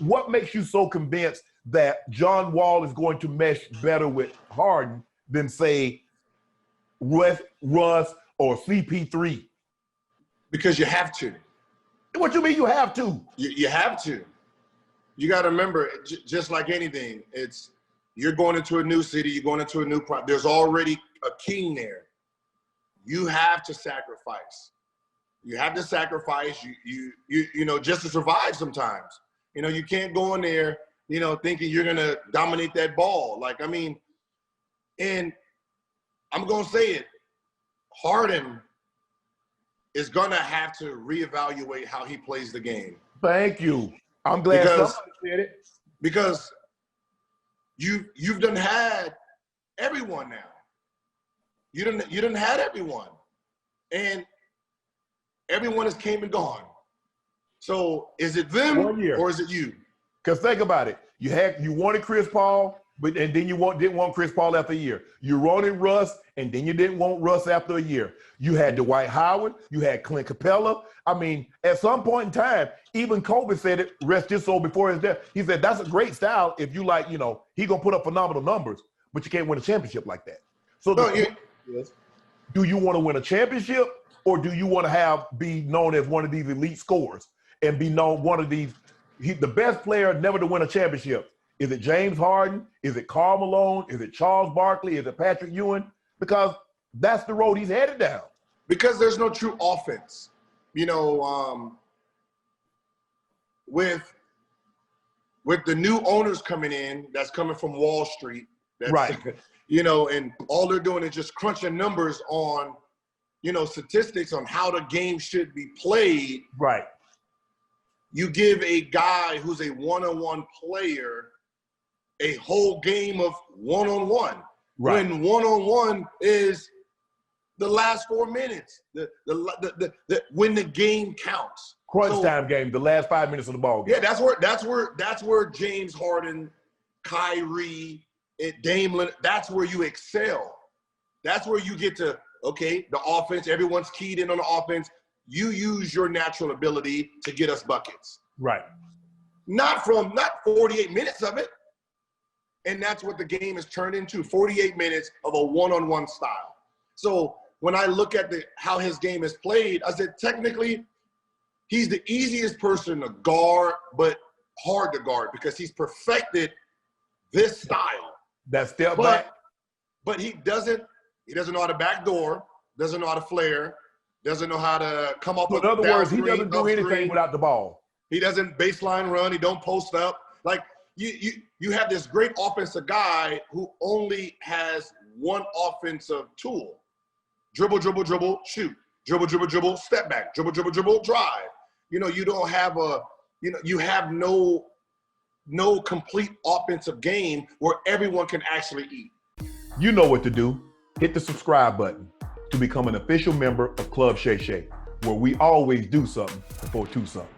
what makes you so convinced that John Wall is going to mesh better with Harden than, say, Russ or CP3? Because you have to. What you mean you have to? You have to. You got to remember, just like anything, you're going into a new city, you're going into a new there's already a king there. You have to sacrifice. You have to sacrifice. You know, just to survive sometimes. You know, you can't go in there, you know, thinking you're gonna dominate that ball. Like, I mean, and I'm gonna say it, Harden is gonna have to reevaluate how he plays the game. Thank you. I'm glad somebody said it. Because you've done had everyone now. You done had everyone. And everyone has came and gone. So is it them or is it you? Because think about it. You wanted Chris Paul, and then you didn't want Chris Paul after a year. You wanted Russ, and then you didn't want Russ after a year. You had Dwight Howard. You had Clint Capella. I mean, at some point in time, even Kobe said it, rest his soul before his death. He said, that's a great style if you like, you know, he going to put up phenomenal numbers, but you can't win a championship like that. So do you want to win a championship, or do you want to be known as one of these elite scorers and be known one of these, the best player never to win a championship? Is it James Harden? Is it Karl Malone? Is it Charles Barkley? Is it Patrick Ewing? Because that's the road he's headed down. Because there's no true offense. You know, with the new owners coming in, that's coming from Wall Street. Right. You know, and all they're doing is just crunching numbers on, you know, statistics on how the game should be played. Right. You give a guy who's a one-on-one player a whole game of one-on-one. Right. When one-on-one is the last 4 minutes, when the game counts. Crunch time game, the last 5 minutes of the ball game. Yeah, that's where James Harden, Kyrie, Dame Lillard, that's where you excel. That's where you get to, okay, the offense, everyone's keyed in on the offense. You use your natural ability to get us buckets. Right. Not 48 minutes of it. And that's what the game has turned into, 48 minutes of a one-on-one style. So when I look at how his game is played, I said, technically, he's the easiest person to guard, but hard to guard because he's perfected this style. That step back. But he doesn't know how to backdoor, doesn't know how to flare, doesn't know how to come up with. In other words, he doesn't do anything without the ball. He doesn't baseline run. He don't post up. Like you have this great offensive guy who only has one offensive tool: dribble, dribble, dribble, shoot, dribble, dribble, dribble, step back, dribble, dribble, dribble, drive. You know, you don't have you have no complete offensive game where everyone can actually eat. You know what to do. Hit the subscribe button to become an official member of Club Shay Shay, where we always do something for two something.